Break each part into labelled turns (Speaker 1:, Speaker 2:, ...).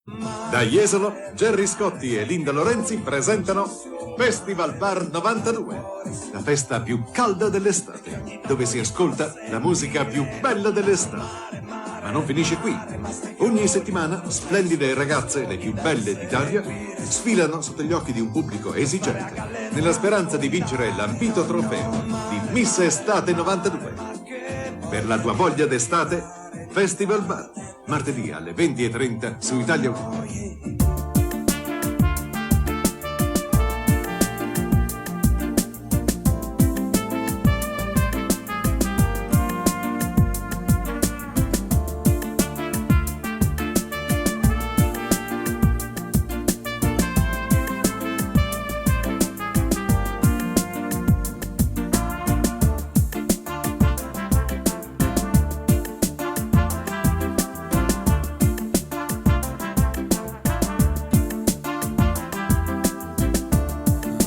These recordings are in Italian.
Speaker 1: Da Jesolo, Gerry Scotti e Linda Lorenzi presentano Festival Bar 92, la festa più calda dell'estate, dove si ascolta la musica più bella dell'estate. Ma non finisce qui. Ogni settimana splendide ragazze, le più belle d'Italia, sfilano sotto gli occhi di un pubblico esigente, nella speranza di vincere l'ambito trofeo di Miss Estate 92. Per la tua voglia d'estate, Festival Bar, martedì alle 20:30 su Italia 1.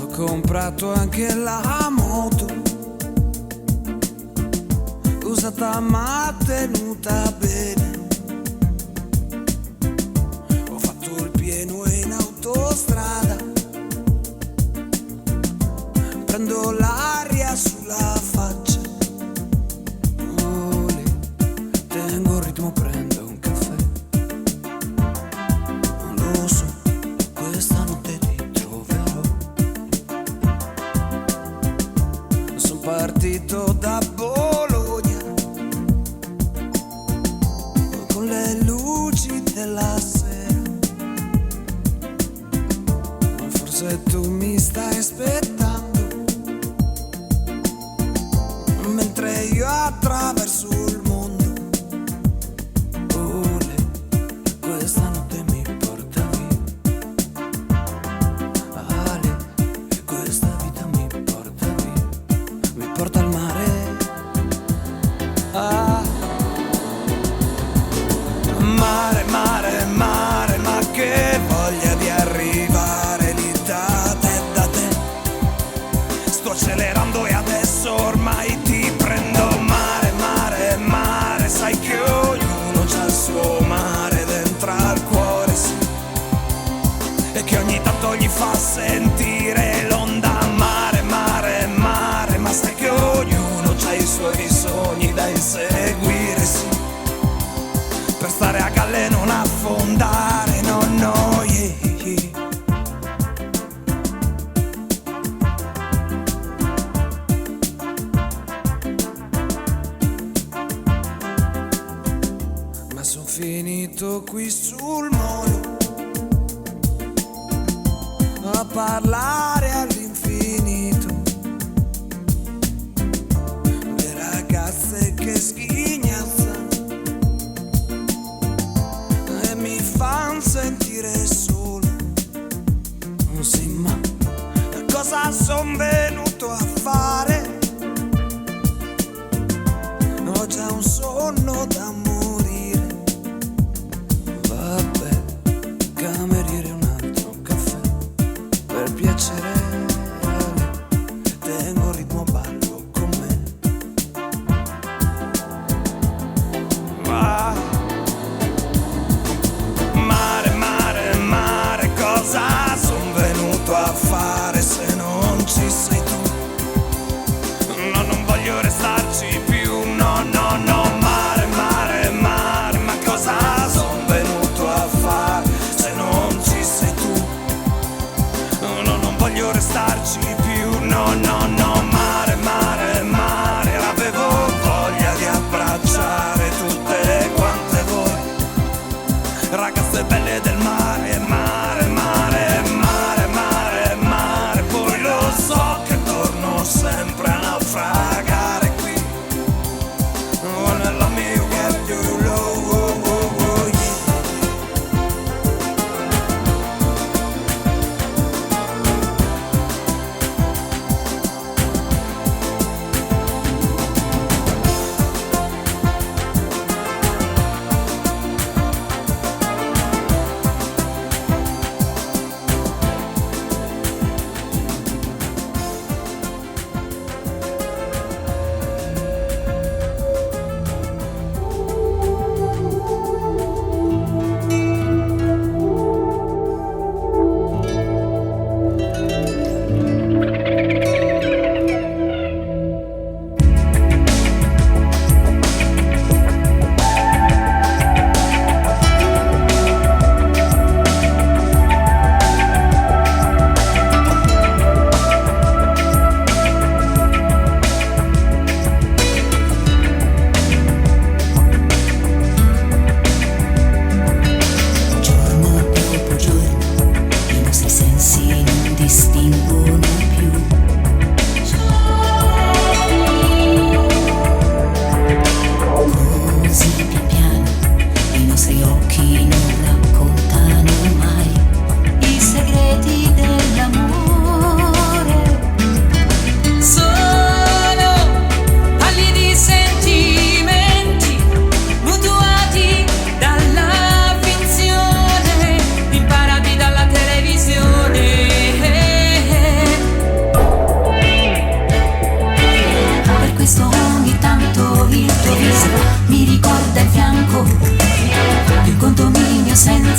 Speaker 2: Ho comprato anche la moto, usata ma tenuta bene. Ho fatto il pieno in autostrada, prendo l'aria sulla faccia. Olè, tengo il ritmo, prendo un caffè. Non lo so, questa notte ti troverò. Sono partito da Bologna con le luci della sera. Ma forse tu mi stai aspettando, mentre io attraverso il mondo. Olè, questa notte mi porta via. Ale, questa vita mi porta via. Mi porta al mare. Ah. Mare, mare, mare, ma che voglia di arrivare lì da te. Sto accelerando e adesso ormai ti prendo. Mare, mare, mare, sai che ognuno c'ha il suo mare dentro al cuore, sì. E che ogni tanto gli fa sentire l'onda. Mare, mare, mare, ma sai che ognuno c'ha i suoi sogni da inseguire, sì. Per stare a galla e non affondare, no, no, yeah. Ma son finito qui sul molo a parlare all'infinito. Le ragazze che sghignazzano e mi fan sentire solo. Non sì, ma cosa son venuto a fare? Ho già un sonno da morire. Vabbè, cameriere, un altro caffè. Per piacere, tengo il ritmo, ballo con me. Ah. Mare, mare, mare, cosa son venuto a fare se non ci sei tu? No, non voglio restarci più, no, no, no. Mare, mare, mare, ma cosa son venuto a fare se non ci sei tu? No, non voglio restarci più, no, no, no. Mare, mare, mare, avevo voglia di abbracciare tutte quante voi, ragazze belle del mare, mare, mare, mare, mare, mare. Poi lo so che torno sempre a naufragare qui. Wanna love me, you get you low, oh, oh, oh, yeah.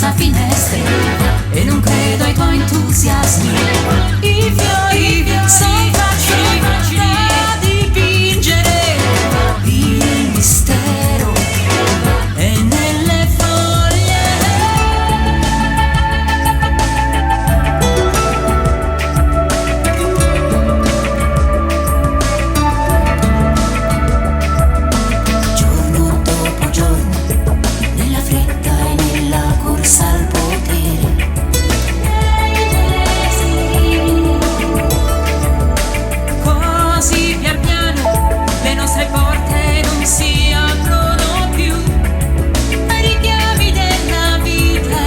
Speaker 3: senza finestre e non credo ai tuoi entusiasmi. I fiori sono facili da dipingere, il mistero è nelle foglie. Giorno dopo giorno, nella fretta e nella corsa al potere, così pian piano le nostre porte non si aprono più ai richiami della vita.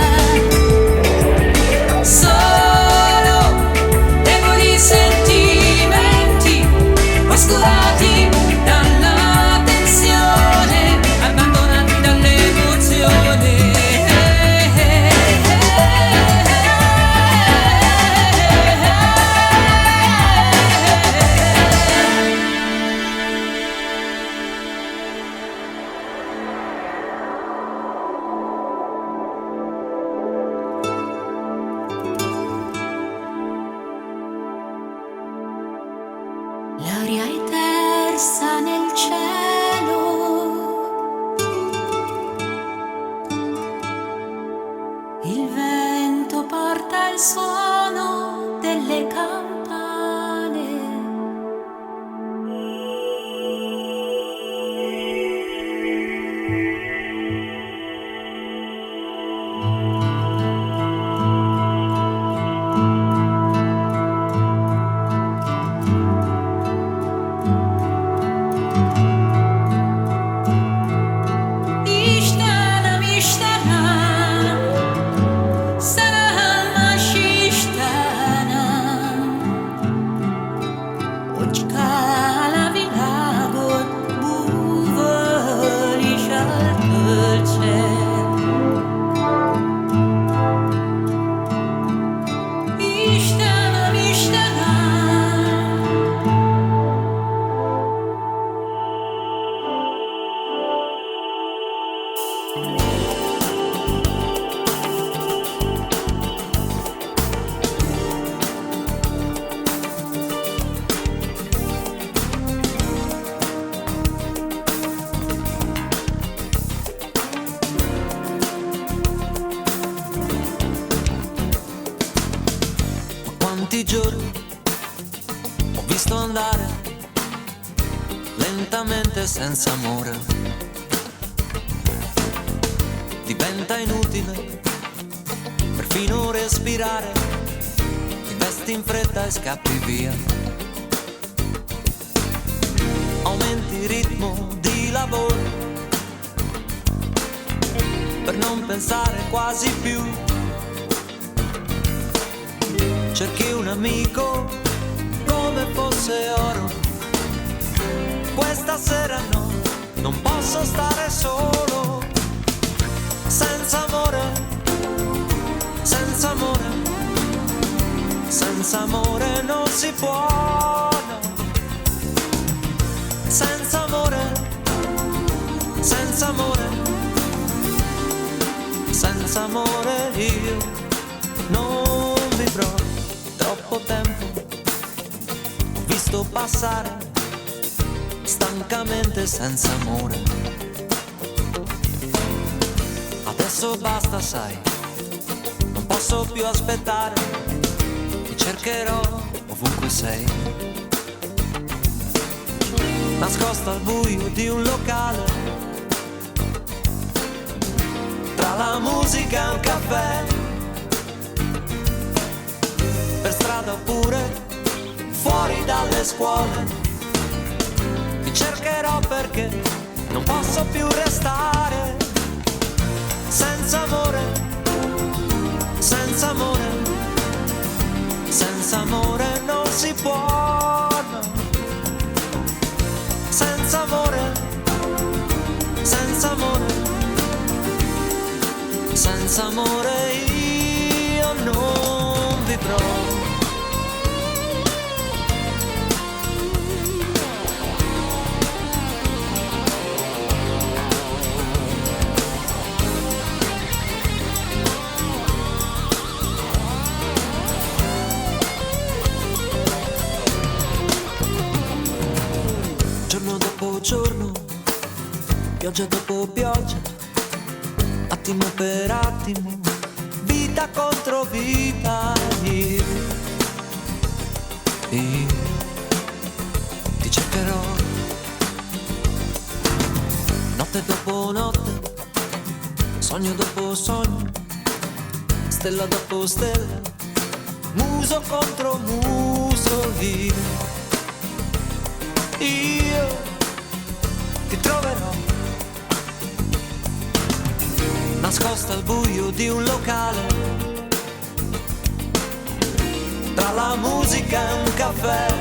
Speaker 3: Solo deboli sentimenti oscurati dalla tensione, abbandonati dall'emozione. L'aria è tersa nel cielo, il vento porta il suono delle campane. Ishtana, Mishtana, Salama Shishtana, Ochkala Vilagot, Buvali Shaltulce. Ishtana, Mishtana.
Speaker 4: Quanti giorni ho visto andare lentamente senza amore. Diventa inutile perfino respirare, ti vesti in fretta e scappi via. Aumenti il ritmo di lavoro per non pensare quasi più. Cerchi un amico come fosse oro. Questa sera no, non posso stare solo. Senza amore, senza amore, senza amore non si può, no. Senza amore, senza amore, senza amore io non vivrò. Troppo tempo ho visto passare stancamente senza amore. Adesso basta, sai, non posso più aspettare, ti cercherò ovunque sei. Nascosta al buio di un locale, tra la musica e un caffè, per strada oppure fuori dalle scuole, ti cercherò perché non posso più restare. Senza amore, senza amore, senza amore non si può, no. Senza amore, senza amore, senza amore io non vivrò. pioggia dopo pioggia, attimo per attimo, vita contro vita. Io ti cercherò, notte dopo notte, sogno dopo sogno, stella dopo stella, muso contro muso. Io ti troverò nascosta al buio di un locale, tra la musica e un caffè,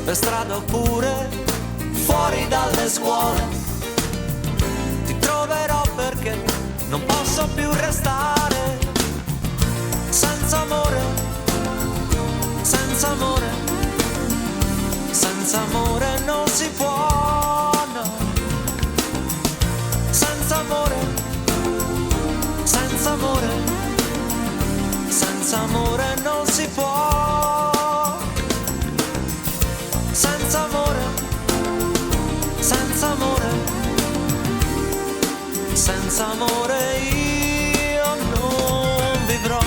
Speaker 4: per strada oppure fuori dalle scuole. Ti troverò perché non posso più restare senza amore, senza amore, senza amore non si può, no. Senza amore, senza amore, senza amore non si può. Senza amore, senza amore, senza amore io non vivrò.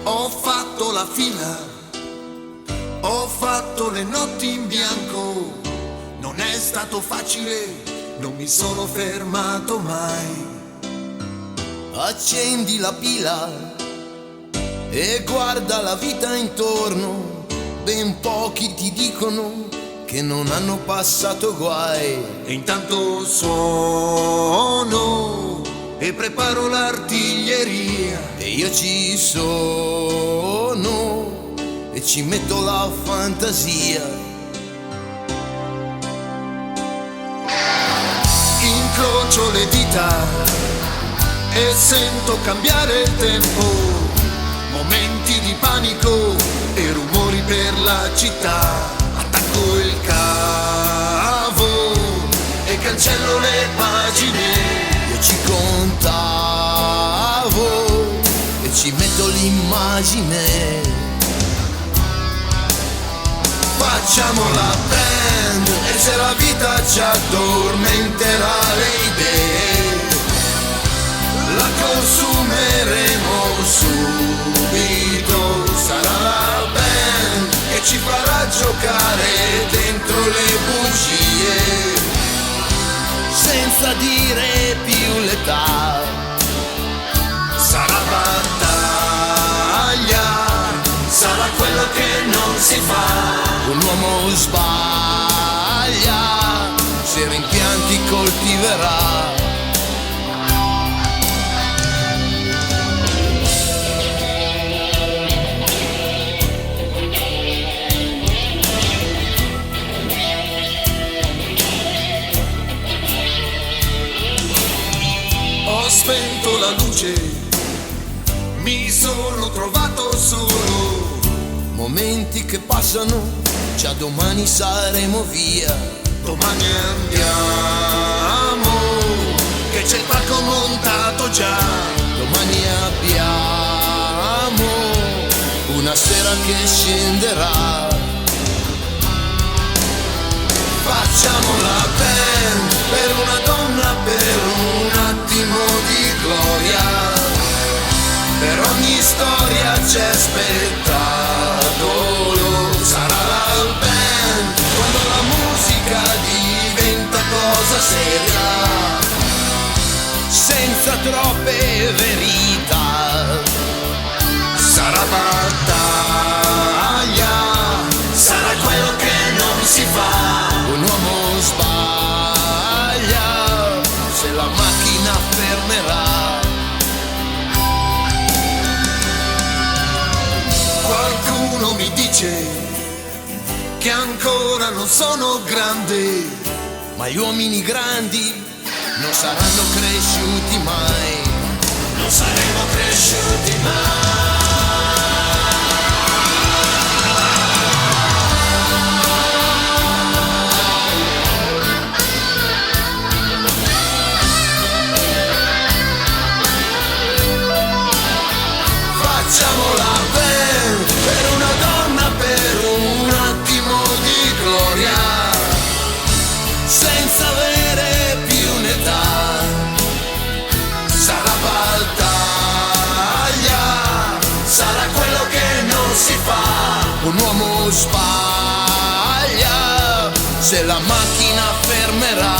Speaker 5: Ho fatto la fila, ho fatto le notti in bianco, non è stato facile, non mi sono fermato mai. Accendi la pila e guarda la vita intorno, ben pochi ti dicono che non hanno passato guai. E intanto suono e preparo l'artiglieria, e io ci sono e ci metto la fantasia. Incrocio le dita e sento cambiare il tempo, momenti di panico e rumori per la città. Attacco il cavo e cancello le pagine, ci contavo e ci metto l'immagine. Facciamo la band e se la vita ci addormenterà le idee, la consumeremo subito. Sarà la band che ci farà giocare dentro le bugie, senza dire più l'età. Sarà battaglia, sarà quello che non si fa. Un uomo sbaglia, se rimpianti coltiverà. Ho spento la luce, mi sono trovato solo. Momenti che passano, già domani saremo via. Domani andiamo, che c'è il palco montato già. Domani abbiamo una sera che scenderà. Facciamo la band per una donna, per un attimo di gloria. Per ogni storia c'è spettacolo. Sarà la band quando la musica diventa cosa seria, senza troppe verità. Sarà battaglia, sarà quello che non si fa. Un uomo sbaglia se la macchina fermerà. dice che ancora non sono grande, ma gli uomini grandi non saranno cresciuti mai, non saremo cresciuti mai. Facciamola per una donna, per un attimo di gloria, senza avere più un'età. Sarà battaglia, sarà quello che non si fa. Un uomo sbaglia se la macchina fermerà.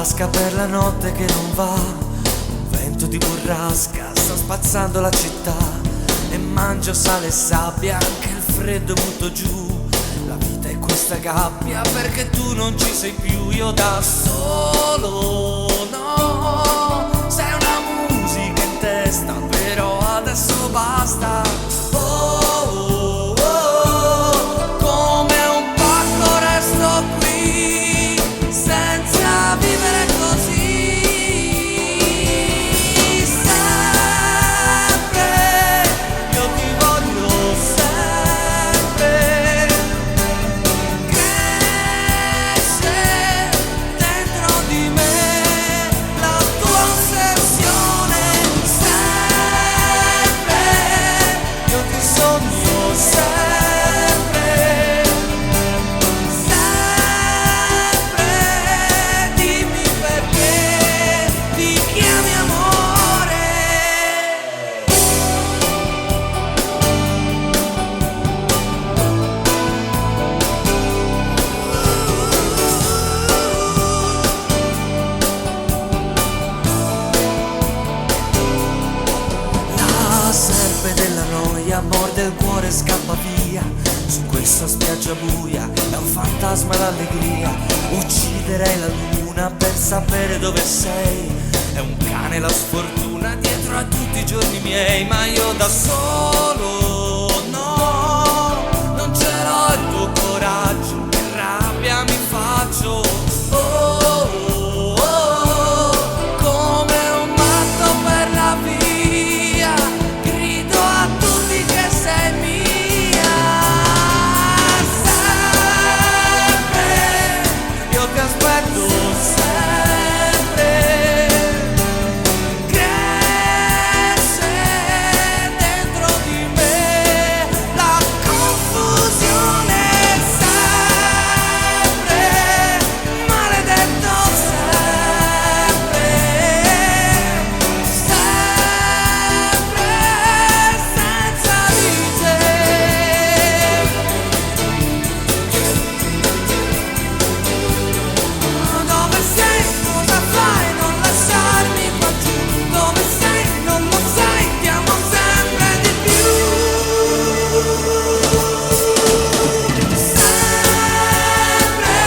Speaker 4: tasca per la notte che non va. Un vento di burrasca sta spazzando la città, e mangio sale e sabbia, anche il freddo butto giù. La vita è questa gabbia perché tu non ci sei più. Io da solo, no, sei una musica in testa, però adesso basta. Oh, oh, oh, come un pacco resto qui senza vivere così. Sempre io ti voglio sempre. Cresce dentro di me la tua ossessione. Sempre io ti sogno sempre. Sempre dimmi perché ti chiami amore. La serpe della noia morde il cuore e scappa via. Su questa spiaggia buia è un fantasma l'allegria. Ucciderei la luna per sapere dove sei. È un cane la sfortuna dietro a tutti i giorni miei. Ma io da solo, no, non ce l'ho il tuo coraggio. Che rabbia mi faccio. Oh, oh, oh, come un matto per la via. Grido a tutti che sei mia. Sempre io ti aspetto sempre. Cresce dentro di me la confusione. Sempre maledetto sempre. Sempre senza vite. Dove sei? Cosa fai? Non lasciarmi qua giù. Dove sei? Non lo sai, ti amo sempre di più. Sempre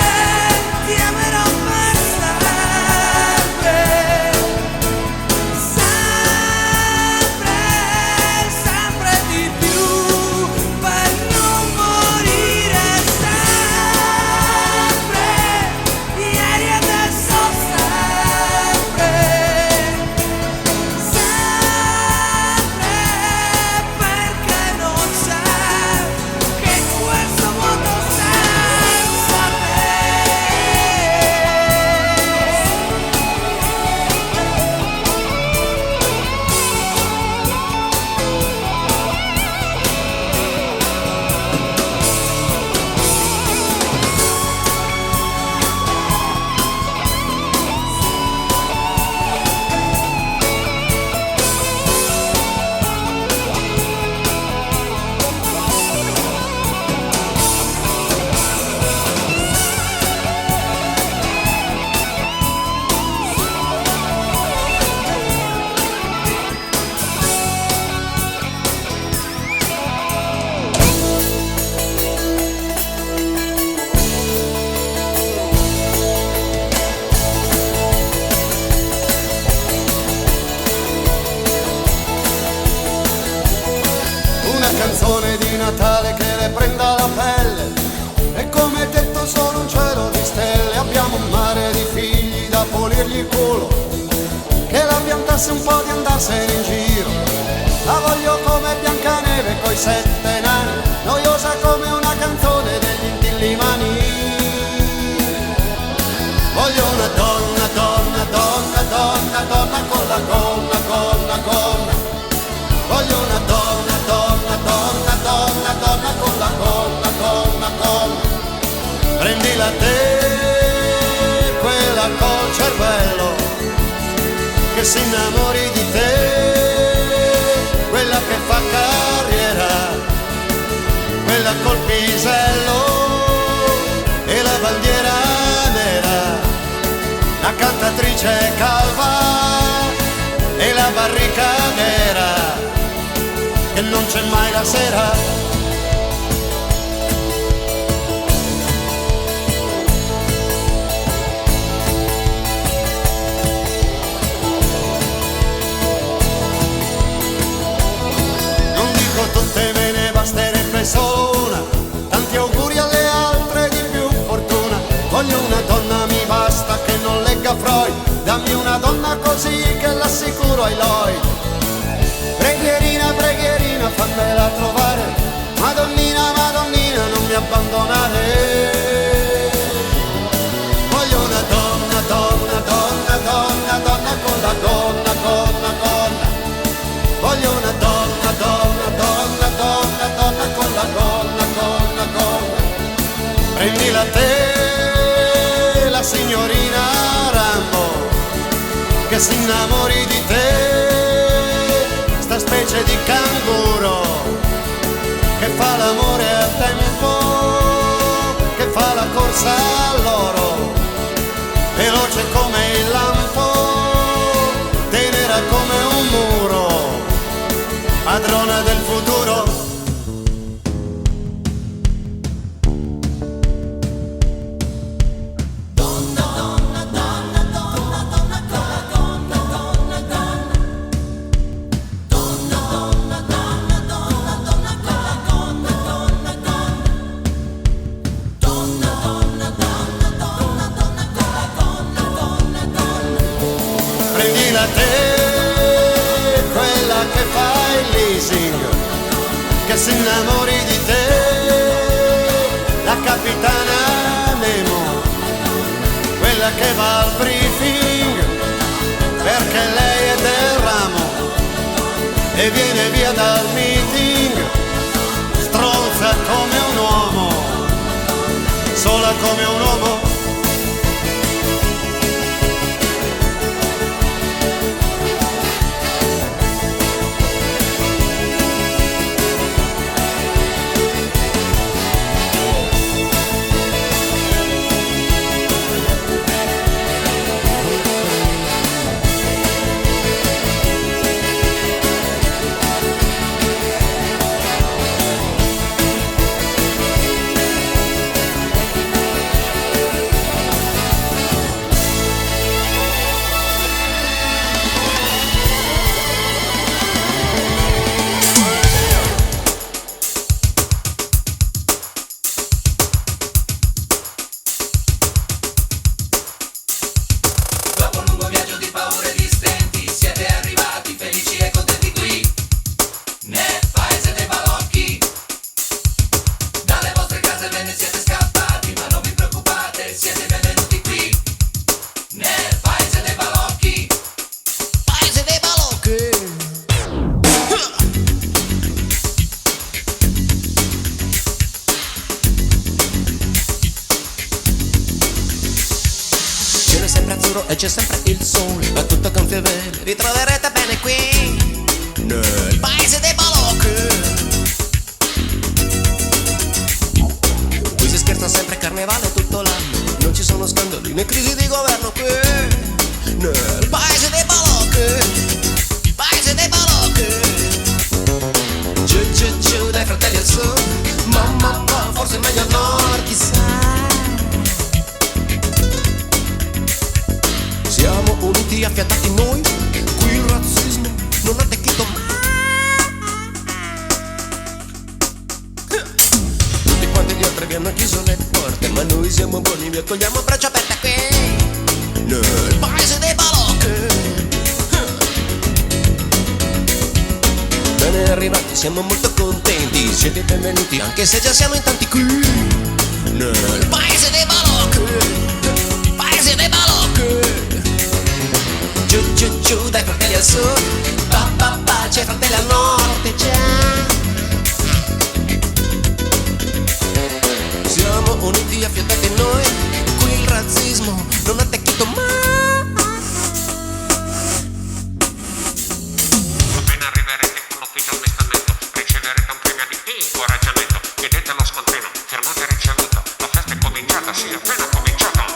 Speaker 4: ti amerò per sempre. Sempre, sempre di più, per non morire. Sempre, ieri e adesso sempre. Sempre, perché non c'è che questo mondo senza te.
Speaker 6: Una canzone di Natale che le prenda la pelle. E come detto sono un cielo di stelle. Abbiamo un mare di figli da pulirgli il culo, che la piantasse un po' di andarsene in giro. La voglio come Biancaneve coi 7 nani, noiosa come una canzone degli Intillimani. Voglio una donna, donna, donna, donna, donna con la gonna, gonna, gonna. Voglio una donna, donna, donna, donna, donna con la gonna, gonna, gonna. Prendila te, quella col cervello, che si innamori di te, quella che fa carriera, quella col pisello e la bandiera nera, accanto a te c'è calva e la barricadera che non c'è mai la sera. Non dico tutte, me ne basterebbe solo una. Tanti auguri alle altre di più fortuna. Voglio una donna, mi basta che non legga Freud. Dammi una donna così che l'assicuro ai Lloyd. Preghierina, preghierina, fammela trovare. Madonnina, Madonnina, non mi abbandonare. Voglio una donna, donna, donna, donna, donna con la gonna, gonna, gonna. Voglio una donna, donna, donna, donna, donna con la gonna, gonna, gonna. Prendila te, la signorina Rambo, che si innamori di te, sta specie di canguro che fa l'amore a tempo, che fa la corsa all'oro, veloce come il lampo, tenera come un muro, padrona del futuro. Prendila te, quella che fa il leasing, che si innamori di te, la capitana Nemo, quella che va al briefing, perché lei è del ramo e viene via dal meeting, stronza come un uomo, sola come un uomo.
Speaker 7: E c'è sempre il sole, a tutto gonfie vele, vi troverete bene qui, nel paese dei balocchi. Qui si scherza sempre, carnevale tutto l'anno, non ci sono scandali né crisi di governo qui, nel paese dei balocchi, paese dei balocchi. Giù, giù, giù, dai fratelli al sud, mamma, forse meglio al nord, chissà. Siamo uniti, affiatati noi, qui il razzismo non ha attecchito mai. Tutti quanti gli altri vi hanno chiuso le porte, ma noi siamo buoni, vi accogliamo a braccia aperte qui, nel paese dei balocchi. Bene arrivati, siamo molto contenti, siete benvenuti anche se già siamo in tanti qui, nel paese dei balocchi, paese dei balocchi. Giù, giù, giù, dai fratelli al sud, pa, pa, pa, c'è fratelli al nord, già. Siamo uniti, affiatati noi, qui il razzismo non ha attecchito mai.
Speaker 8: Appena arriverete all'ufficio smistamento, riceverete un premio di incoraggiamento. Chiedete lo scontrino, firmate ricevuto, la festa è cominciata, sì, appena cominciata.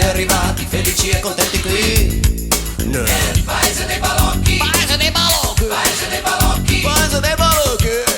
Speaker 7: arrivati felici e contenti qui nel paese dei balocchi. Paese dei balocchi. Paese dei balocchi. Paese dei balocchi.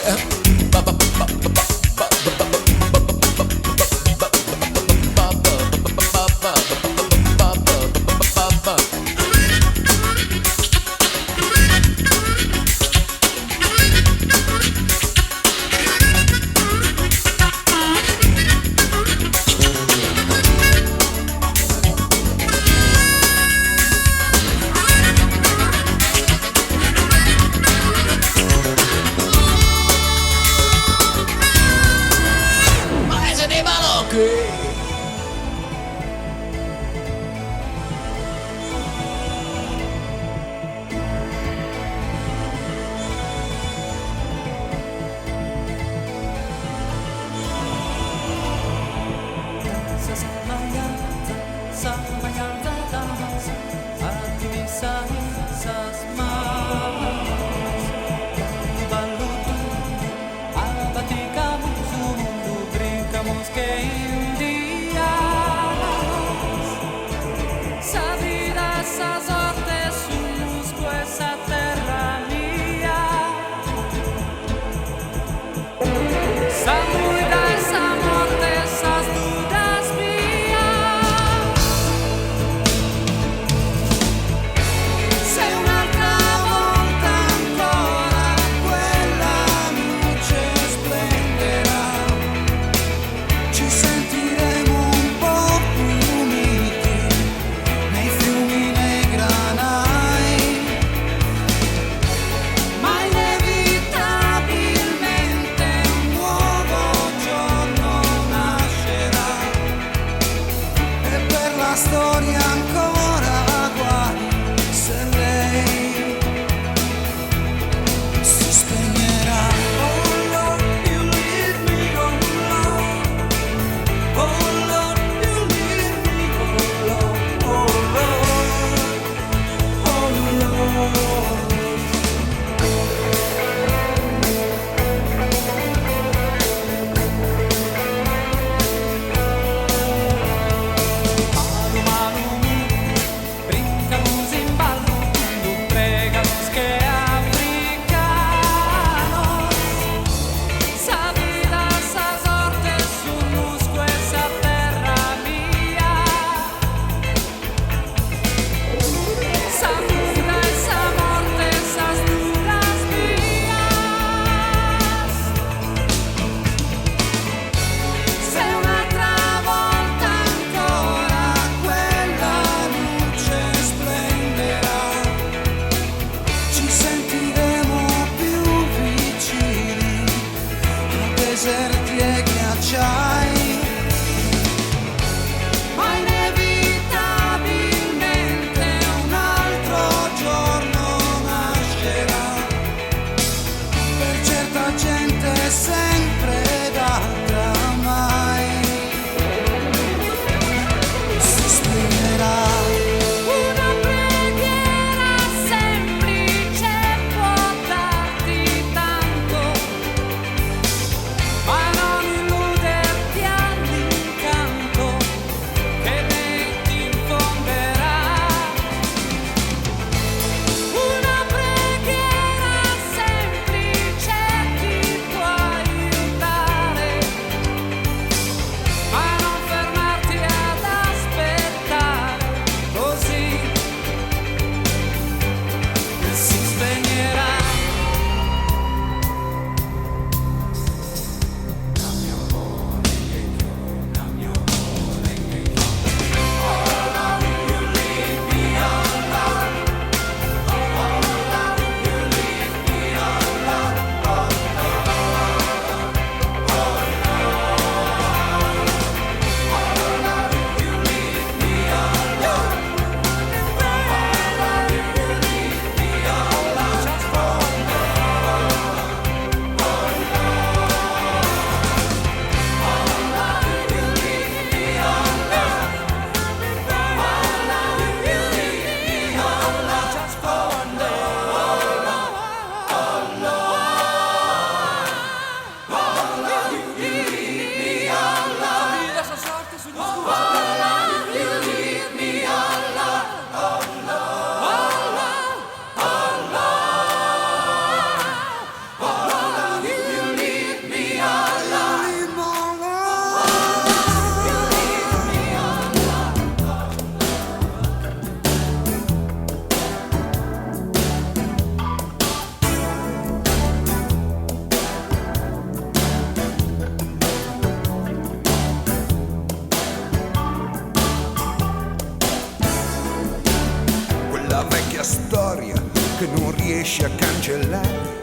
Speaker 2: storia che non riesci a cancellare.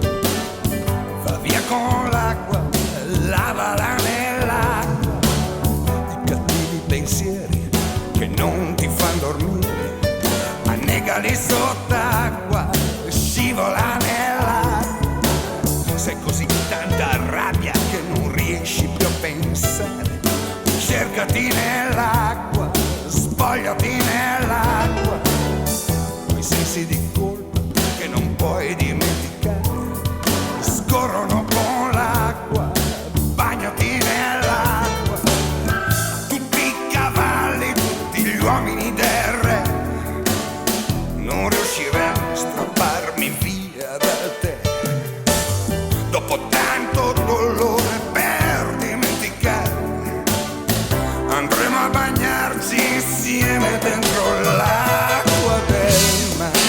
Speaker 2: Va via con l'acqua, lavala nell'acqua. I cattivi pensieri che non ti fanno dormire, annegali sott'acqua, scivola nell'acqua. Sei così tanta rabbia che non riesci più a pensare. Cercati nell'acqua, spogliati nell'acqua. Quei sensi di colpa che non puoi dimenticare scorrono con l'acqua, bagnati nell'acqua. Tutti i cavalli, tutti gli uomini del re non riusciranno a strapparmi via da te. Dopo tanto dolore per dimenticare, andremo a bagnarci insieme dentro l'acqua del mare.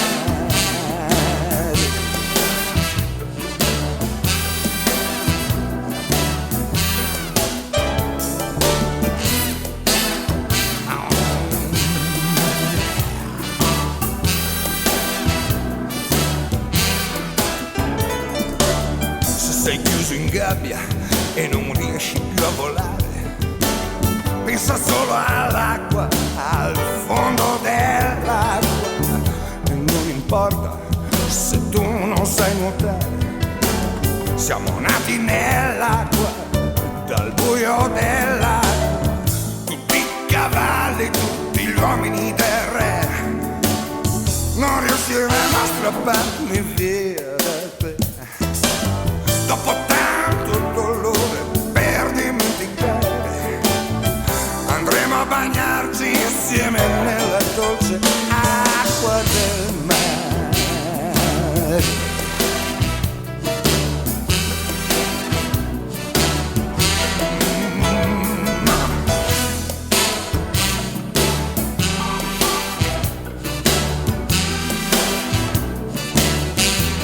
Speaker 2: Se sei chiuso in gabbia e non riesci più a volare, pensa solo all'acqua, al fondo dell'acqua. E non importa se tu non sai nuotare, siamo nati nell'acqua, dal buio dell'acqua. Tutti i cavalli, tutti gli uomini del re non riusciranno a strapparmi via da te. Dopo tanto dolore per dimenticare, andremo a bagnarci insieme nella dolce acqua del mare.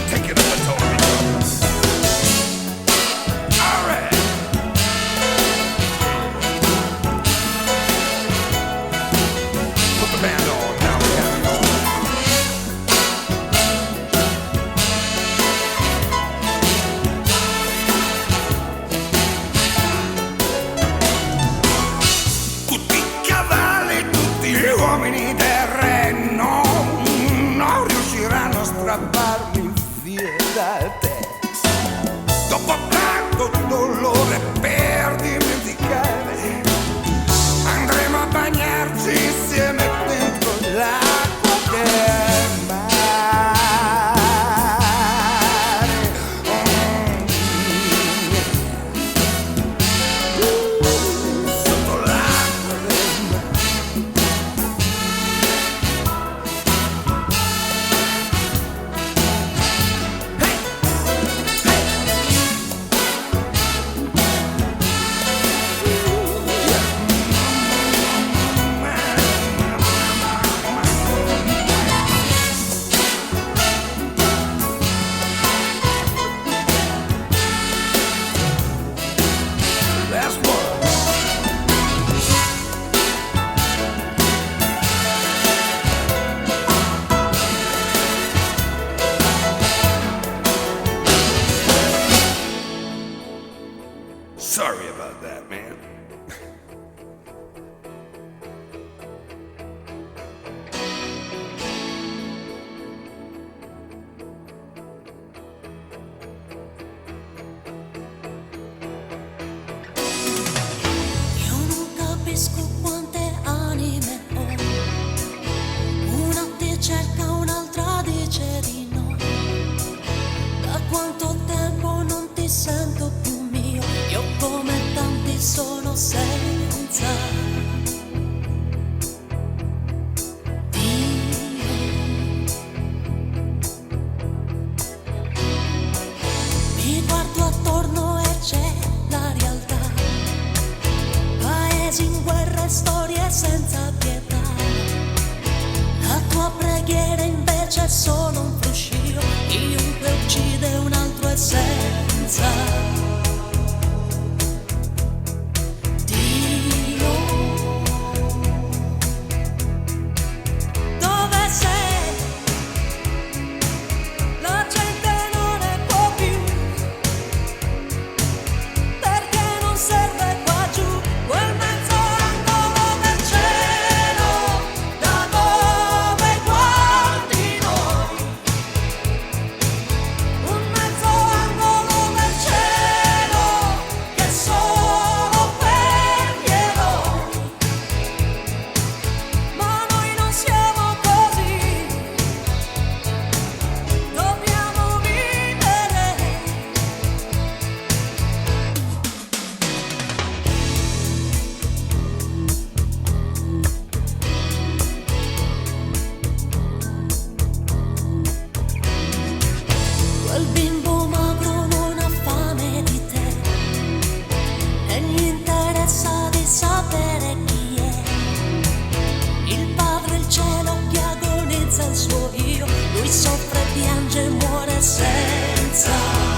Speaker 2: Take it up a tone. All right. Put the band on, now we have it on. Tutti i cavalli, tutti gli uomini del re non riusciranno a strapparmi via da te. Dopo tanto dolore per dimenticare, andremo a bagnarci insieme dentro l'acqua del mare. Sotto l'acqua del mare.
Speaker 3: Quel bimbo magro non ha fame di te e gli interessa di sapere chi è. Il padre il cielo che agonizza il suo io, lui soffre, piange e muore senza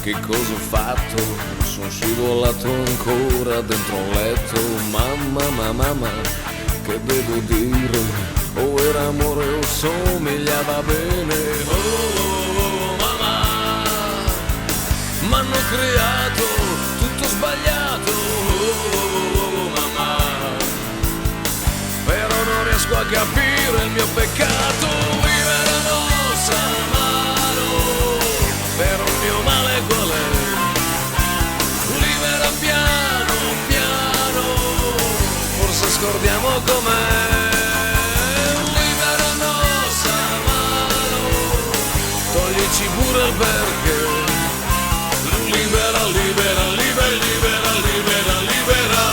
Speaker 9: che cosa ho fatto? Sono scivolato ancora dentro un letto. Mamma, che devo dire? O era amore o somigliava bene. Oh, mamma, m'hanno creato tutto sbagliato. Oh, mamma, però non riesco a capire il mio peccato. Vivere non sa mano, però il mio male qual è? Libera piano piano, forse scordiamo com'è. Libera nostra mano, toglici pure il perché. Libera, libera, libera, libera, libera, libera,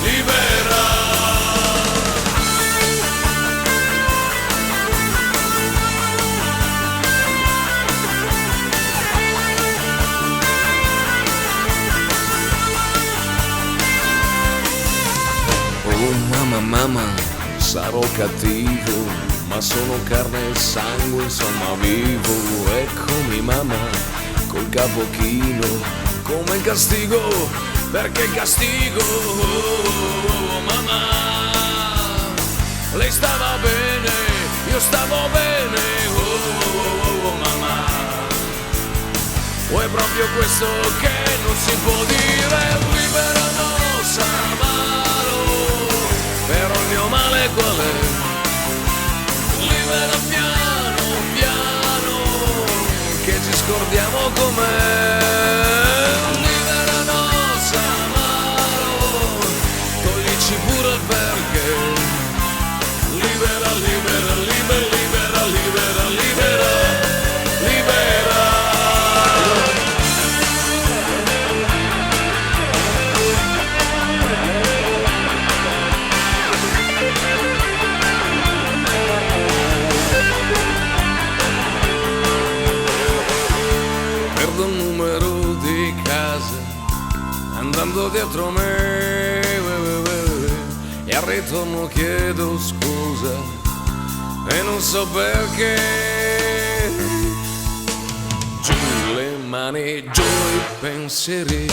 Speaker 9: libera. Oh mamma, sarò cattivo, ma sono carne e sangue, insomma vivo. Eccomi mamma, col capo chino, come il castigo, perché castigo? Oh, mamma, lei stava bene, io stavo bene. Oh, mamma, o è proprio questo che non si può dire? Libera nostra mano, però il mio male qual è? Libera piano piano, che ci scordiamo com'è. Libera nostra mano, andando dietro me, e al ritorno chiedo scusa e non so perché. Giù le mani, giù i pensieri,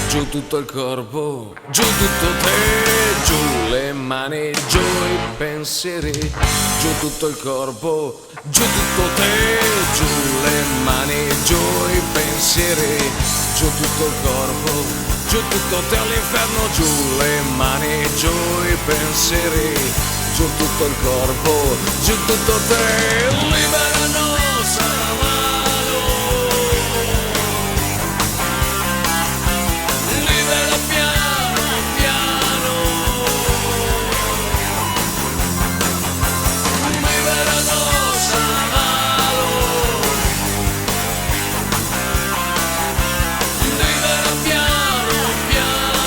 Speaker 9: giù tutto il corpo, giù tutto te. Giù le mani, giù i pensieri, giù tutto il corpo, giù tutto te. Giù le mani, giù i pensieri, giù tutto il corpo, giù tutto te all'inferno. Giù le mani, giù i pensieri, giù tutto il corpo, giù tutto te. Liberanos amado, libera piano piano, liberanos amado, libera piano piano.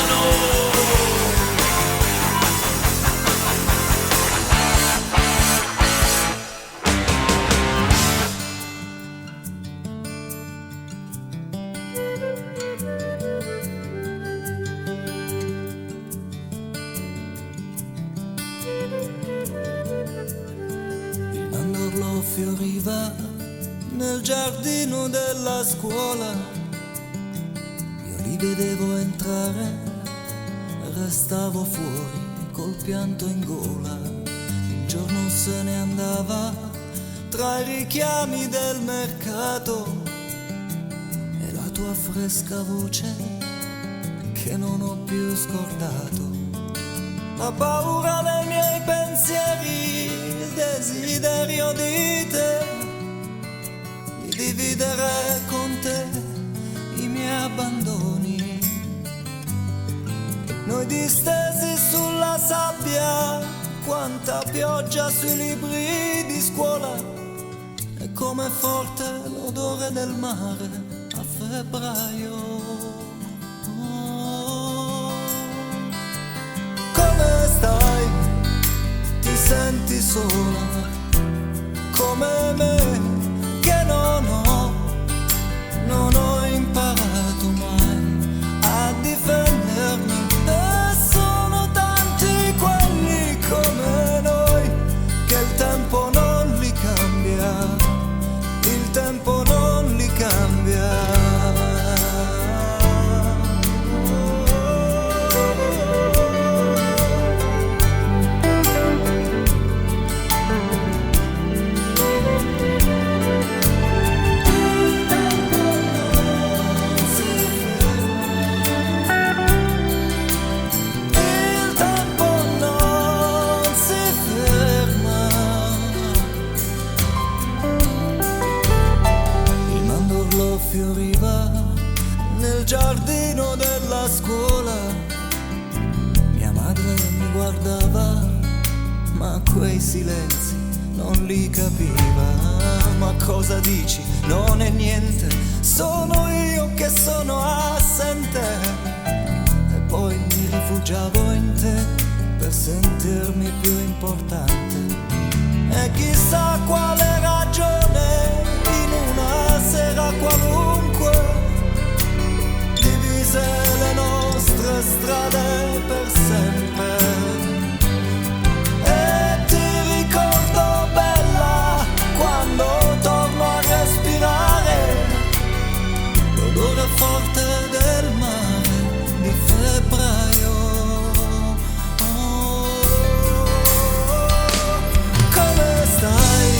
Speaker 4: Il mandorlo fioriva nel giardino della scuola, io li vedevo entrare, restavo fuori col pianto in gola. Il giorno se ne andava tra i richiami del mercato e la tua fresca voce che non ho più scordato. La paura dei miei pensieri, il desiderio di te, di dividere con te i miei abbandoni. Noi distesi sulla sabbia, quanta pioggia sui libri di scuola, e come forte l'odore del mare a febbraio. Come stai? Ti senti sola come me, che non ho imparato mai a difendermi, e sono tanti quelli come noi che il tempo non li cambia, il tempo non li cambia. Fioriva nel giardino della scuola, mia madre mi guardava, ma quei silenzi non li capiva. Ma cosa dici? Non è niente, sono io che sono assente. E poi mi rifugiavo in te per sentirmi più importante. E chissà quale ragione in una sera qualunque divise le nostre strade per sempre. E ti ricordo bella quando torno a respirare l'odore forte del mare di febbraio. Come stai?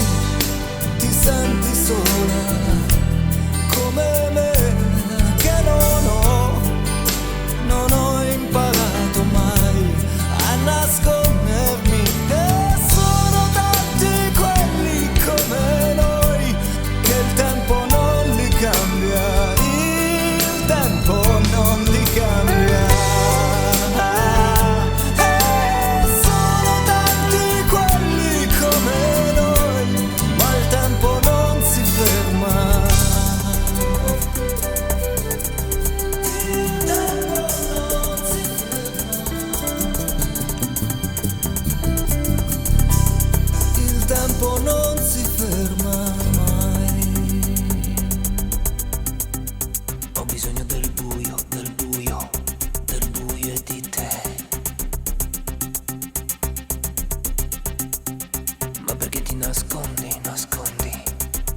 Speaker 4: nascondi, nascondi,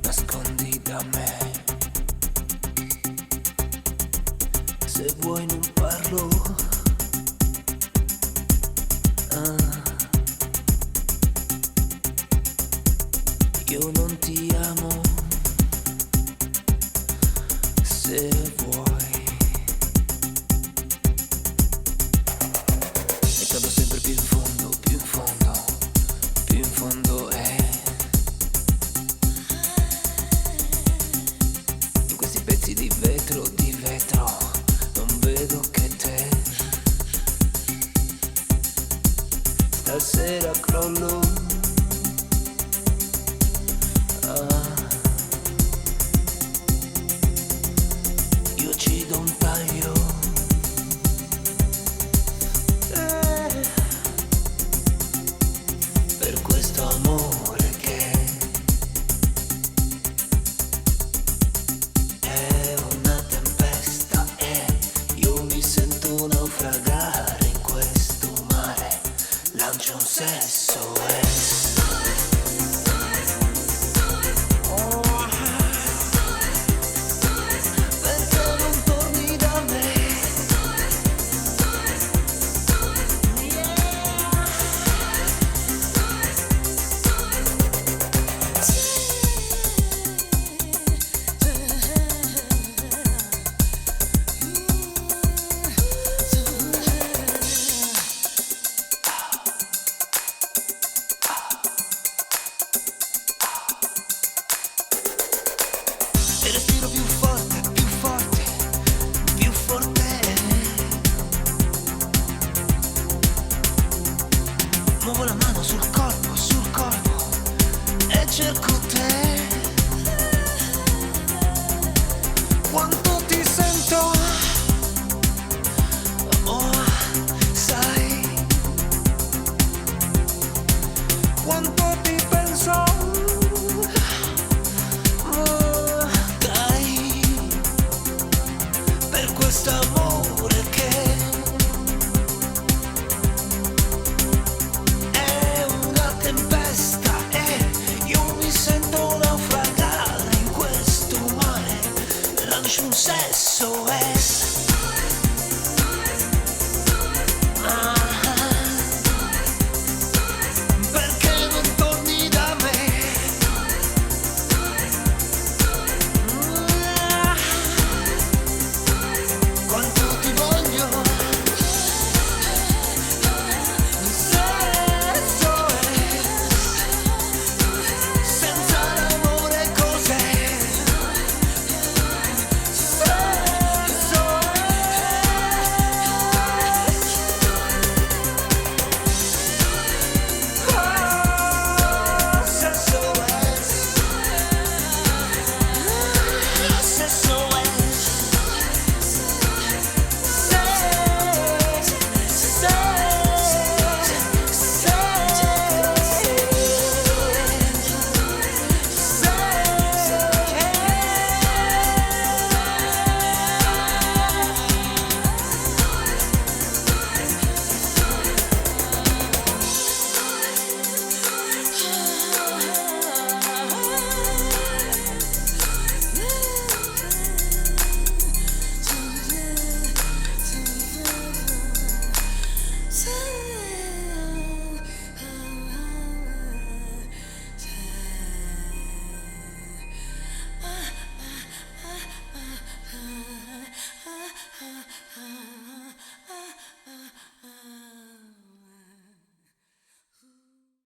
Speaker 4: nascondi da me. Se vuoi non parlo. Io non ti amo. Se vuoi. E cado sempre più in fondo, più in fondo, più in fondo in questi pezzi di vetro, non vedo che te. Stasera crollo. Io ci do un taglio. Per questo amore che è una tempesta e io mi sento naufragare in questo mare. Lancio un SOS. E respiro più forte, più forte, più forte. Muovo la mano sul corpo, e cerco